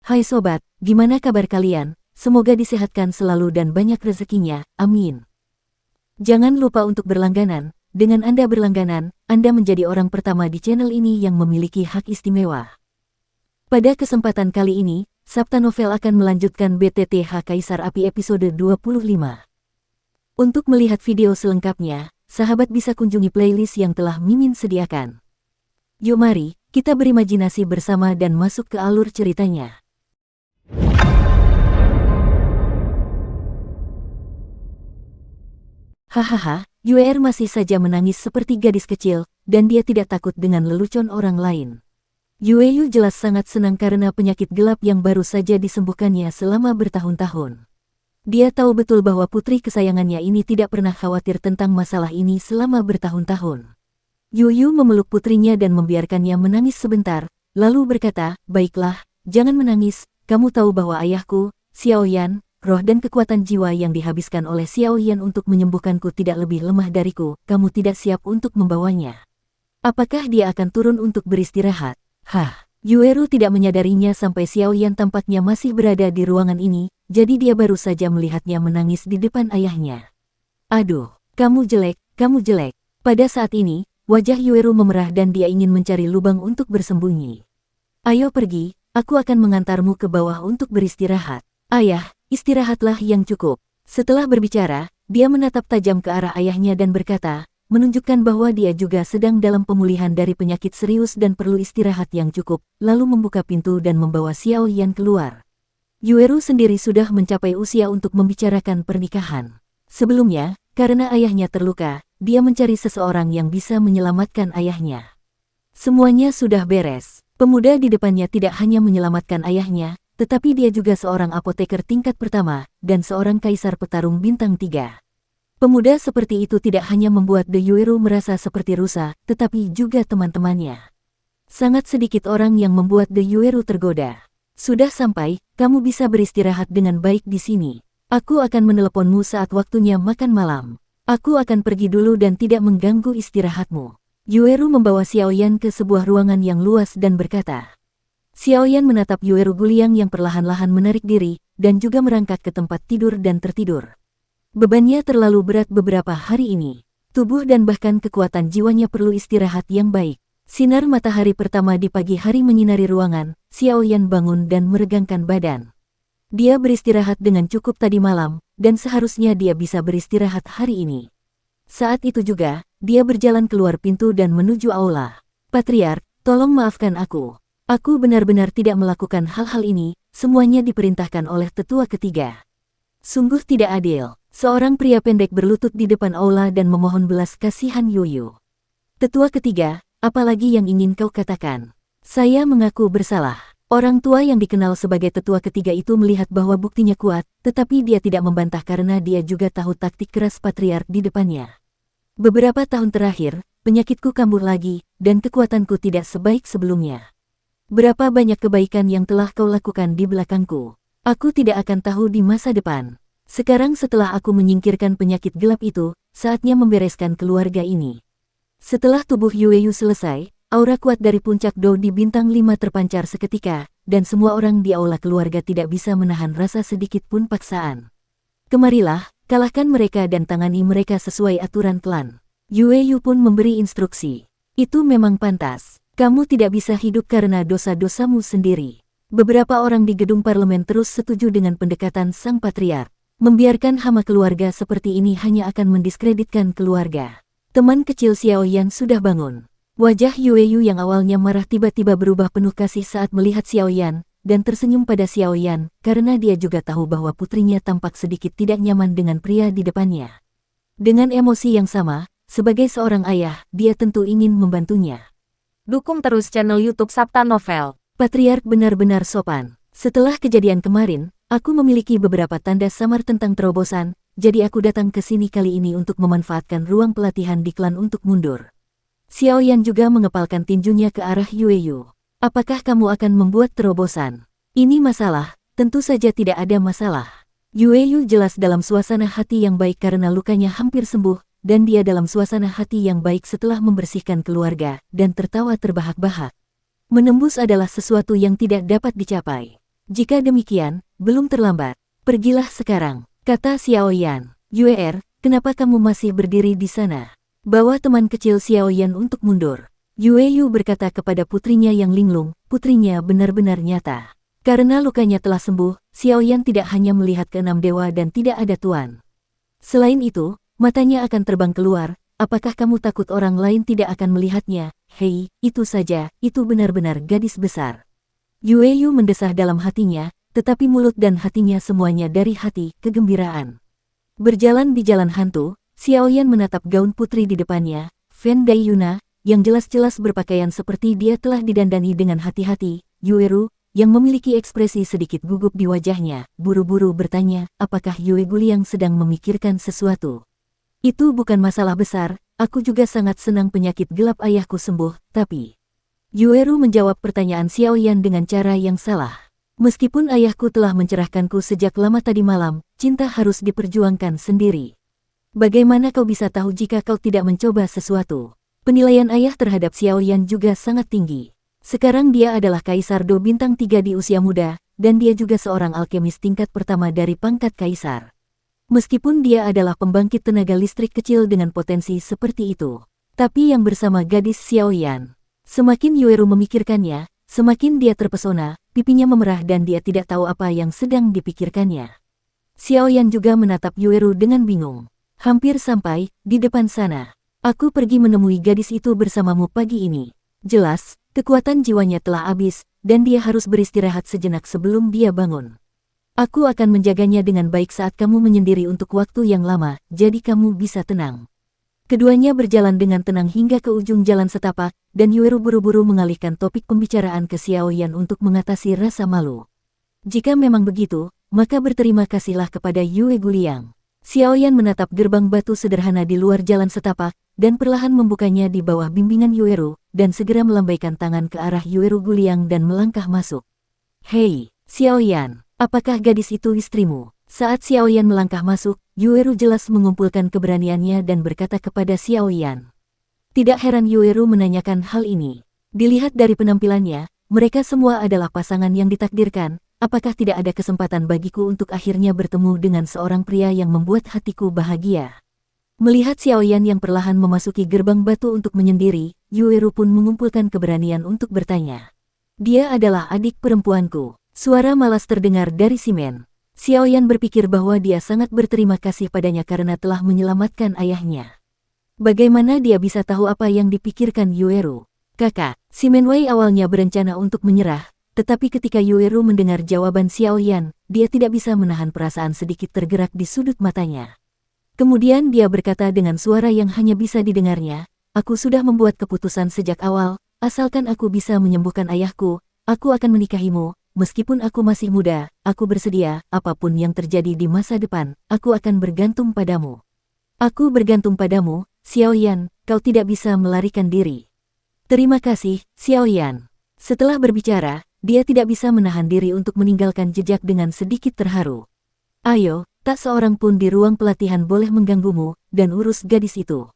Hai sobat, gimana kabar kalian? Semoga disehatkan selalu dan banyak rezekinya, amin. Jangan lupa untuk berlangganan. Dengan Anda berlangganan, Anda menjadi orang pertama di channel ini yang memiliki hak istimewa. Pada kesempatan kali ini, Sabta Novel akan melanjutkan BTTH Kaisar Api episode 25. Untuk melihat video selengkapnya, sahabat bisa kunjungi playlist yang telah Mimin sediakan. Yuk mari, kita berimajinasi bersama dan masuk ke alur ceritanya. Hahaha, Yuer masih saja menangis seperti gadis kecil, dan dia tidak takut dengan lelucon orang lain. Yueyu jelas sangat senang karena penyakit gelap yang baru saja disembuhkannya selama bertahun-tahun. Dia tahu betul bahwa putri kesayangannya ini tidak pernah khawatir tentang masalah ini selama bertahun-tahun. Yuyu memeluk putrinya dan membiarkannya menangis sebentar, lalu berkata, "Baiklah, jangan menangis, kamu tahu bahwa ayahku, Xiaoyan, roh dan kekuatan jiwa yang dihabiskan oleh Xiaoyan untuk menyembuhkanku tidak lebih lemah dariku, kamu tidak siap untuk membawanya. Apakah dia akan turun untuk beristirahat?" Yueru tidak menyadarinya sampai Xiaoyan tampaknya masih berada di ruangan ini, jadi dia baru saja melihatnya menangis di depan ayahnya. "Aduh, kamu jelek, kamu jelek." Pada saat ini, wajah Yueru memerah dan dia ingin mencari lubang untuk bersembunyi. "Ayo pergi, aku akan mengantarmu ke bawah untuk beristirahat." "Ayah, istirahatlah yang cukup." Setelah berbicara, dia menatap tajam ke arah ayahnya dan berkata, menunjukkan bahwa dia juga sedang dalam pemulihan dari penyakit serius dan perlu istirahat yang cukup, lalu membuka pintu dan membawa Xiaoyan keluar. Yueru sendiri sudah mencapai usia untuk membicarakan pernikahan. Sebelumnya, karena ayahnya terluka, dia mencari seseorang yang bisa menyelamatkan ayahnya. Semuanya sudah beres. Pemuda di depannya tidak hanya menyelamatkan ayahnya, tetapi dia juga seorang apoteker tingkat pertama, dan seorang kaisar petarung bintang 3. Pemuda seperti itu tidak hanya membuat De Yueru merasa seperti rusa, tetapi juga teman-temannya. Sangat sedikit orang yang membuat De Yueru tergoda. "Sudah sampai, kamu bisa beristirahat dengan baik di sini. Aku akan meneleponmu saat waktunya makan malam. Aku akan pergi dulu dan tidak mengganggu istirahatmu." Yueru membawa Xiaoyan ke sebuah ruangan yang luas dan berkata. Xiaoyan menatap Yueru Guliang yang perlahan-lahan menarik diri, dan juga merangkak ke tempat tidur dan tertidur. Bebannya terlalu berat beberapa hari ini. Tubuh dan bahkan kekuatan jiwanya perlu istirahat yang baik. Sinar matahari pertama di pagi hari menyinari ruangan, Xiaoyan bangun dan meregangkan badan. Dia beristirahat dengan cukup tadi malam, dan seharusnya dia bisa beristirahat hari ini. Saat itu juga, dia berjalan keluar pintu dan menuju aula. "Patriark, tolong maafkan aku. Aku benar-benar tidak melakukan hal-hal ini, semuanya diperintahkan oleh tetua ketiga. Sungguh tidak adil." Seorang pria pendek berlutut di depan aula dan memohon belas kasihan Yuyu. "Tetua ketiga, apalagi yang ingin kau katakan?" "Saya mengaku bersalah." Orang tua yang dikenal sebagai tetua ketiga itu melihat bahwa buktinya kuat, tetapi dia tidak membantah karena dia juga tahu taktik keras patriark di depannya. "Beberapa tahun terakhir, penyakitku kambuh lagi, dan kekuatanku tidak sebaik sebelumnya. Berapa banyak kebaikan yang telah kau lakukan di belakangku. Aku tidak akan tahu di masa depan. Sekarang setelah aku menyingkirkan penyakit gelap itu, saatnya membereskan keluarga ini." Setelah tubuh Yueyu selesai, aura kuat dari puncak Dou di bintang 5 terpancar seketika, dan semua orang di aula keluarga tidak bisa menahan rasa sedikit pun paksaan. "Kemarilah, kalahkan mereka dan tangani mereka sesuai aturan klan." Yueyu pun memberi instruksi. "Itu memang pantas. Kamu tidak bisa hidup karena dosa-dosamu sendiri." Beberapa orang di gedung parlemen terus setuju dengan pendekatan sang patriark. Membiarkan hama keluarga seperti ini hanya akan mendiskreditkan keluarga. Teman kecil Xiaoyan sudah bangun. Wajah Yueyu yang awalnya marah tiba-tiba berubah penuh kasih saat melihat Xiaoyan, dan tersenyum pada Xiaoyan, karena dia juga tahu bahwa putrinya tampak sedikit tidak nyaman dengan pria di depannya. Dengan emosi yang sama, sebagai seorang ayah, dia tentu ingin membantunya. Dukung terus channel YouTube Sabta Novel. Patriark benar-benar sopan. "Setelah kejadian kemarin, aku memiliki beberapa tanda samar tentang terobosan, jadi aku datang ke sini kali ini untuk memanfaatkan ruang pelatihan di klan untuk mundur." Xiaoyan juga mengepalkan tinjunya ke arah Yueyu. "Apakah kamu akan membuat terobosan?" "Ini masalah, tentu saja tidak ada masalah." Yueyu jelas dalam suasana hati yang baik karena lukanya hampir sembuh, dan dia dalam suasana hati yang baik setelah membersihkan keluarga, dan tertawa terbahak-bahak. Menembus adalah sesuatu yang tidak dapat dicapai. Jika demikian, belum terlambat. Pergilah sekarang, kata Xiao Yan. Yue, kenapa kamu masih berdiri di sana? Bawa teman kecil Xiao Yan untuk mundur. Yue Yu berkata kepada putrinya yang linglung, putrinya benar-benar nyata. Karena lukanya telah sembuh, Xiao Yan tidak hanya melihat keenam dewa dan tidak ada tuan. Selain itu, matanya akan terbang keluar. Apakah kamu takut orang lain tidak akan melihatnya? Hei, itu saja, itu benar-benar gadis besar. Yue Yu mendesah dalam hatinya, tetapi mulut dan hatinya semuanya dari hati, kegembiraan. Berjalan di jalan hantu, Xiao Yan menatap gaun putri di depannya, Fen Daiyuna, yang jelas-jelas berpakaian seperti dia telah didandani dengan hati-hati. Yue Ru, yang memiliki ekspresi sedikit gugup di wajahnya, buru-buru bertanya, apakah Yue Guliang sedang memikirkan sesuatu? Itu bukan masalah besar, aku juga sangat senang penyakit gelap ayahku sembuh, tapi... Yue Ru menjawab pertanyaan Xiao Yan dengan cara yang salah. Meskipun ayahku telah mencerahkanku sejak lama tadi malam, cinta harus diperjuangkan sendiri. Bagaimana kau bisa tahu jika kau tidak mencoba sesuatu? Penilaian ayah terhadap Xiao Yan juga sangat tinggi. Sekarang dia adalah Kaisar Do Bintang 3 di usia muda, dan dia juga seorang alkemis tingkat pertama dari pangkat Kaisar. Meskipun dia adalah pembangkit tenaga listrik kecil dengan potensi seperti itu. Tapi yang bersama gadis Xiao Yan. Semakin Yue Ru memikirkannya, semakin dia terpesona, pipinya memerah dan dia tidak tahu apa yang sedang dipikirkannya. Xiao Yan juga menatap Yue Ru dengan bingung. Hampir sampai, di depan sana. Aku pergi menemui gadis itu bersamamu pagi ini. Jelas, kekuatan jiwanya telah habis, dan dia harus beristirahat sejenak sebelum dia bangun. Aku akan menjaganya dengan baik saat kamu menyendiri untuk waktu yang lama, jadi kamu bisa tenang. Keduanya berjalan dengan tenang hingga ke ujung jalan setapak, dan Yue Ru buru-buru mengalihkan topik pembicaraan ke Xiao Yan untuk mengatasi rasa malu. Jika memang begitu, maka berterima kasihlah kepada Yue Guliang. Xiao Yan menatap gerbang batu sederhana di luar jalan setapak, dan perlahan membukanya di bawah bimbingan Yue Ru, dan segera melambaikan tangan ke arah Yue Ru Guliang dan melangkah masuk. Hei, Xiao Yan, apakah gadis itu istrimu? Saat Xiao Yan melangkah masuk, Yue Ru jelas mengumpulkan keberaniannya dan berkata kepada Xiao Yan. Tidak heran Yue Ru menanyakan hal ini. Dilihat dari penampilannya, mereka semua adalah pasangan yang ditakdirkan. Apakah tidak ada kesempatan bagiku untuk akhirnya bertemu dengan seorang pria yang membuat hatiku bahagia? Melihat Xiao Yan yang perlahan memasuki gerbang batu untuk menyendiri, Yue Ru pun mengumpulkan keberanian untuk bertanya. Dia adalah adik perempuanku. Suara malas terdengar dari Simen. Xiao Yan berpikir bahwa dia sangat berterima kasih padanya karena telah menyelamatkan ayahnya. Bagaimana dia bisa tahu apa yang dipikirkan Yue Ru? Kakak, Simen Wei awalnya berencana untuk menyerah, tetapi ketika Yue Ru mendengar jawaban Xiao Yan, dia tidak bisa menahan perasaan sedikit tergerak di sudut matanya. Kemudian dia berkata dengan suara yang hanya bisa didengarnya, aku sudah membuat keputusan sejak awal, asalkan aku bisa menyembuhkan ayahku, aku akan menikahimu. Meskipun aku masih muda, aku bersedia, apapun yang terjadi di masa depan, aku akan bergantung padamu. Aku bergantung padamu, Xiao Yan, kau tidak bisa melarikan diri. Terima kasih, Xiao Yan. Setelah berbicara, dia tidak bisa menahan diri untuk meninggalkan jejak dengan sedikit terharu. Ayo, tak seorang pun di ruang pelatihan boleh mengganggumu, dan urus gadis itu.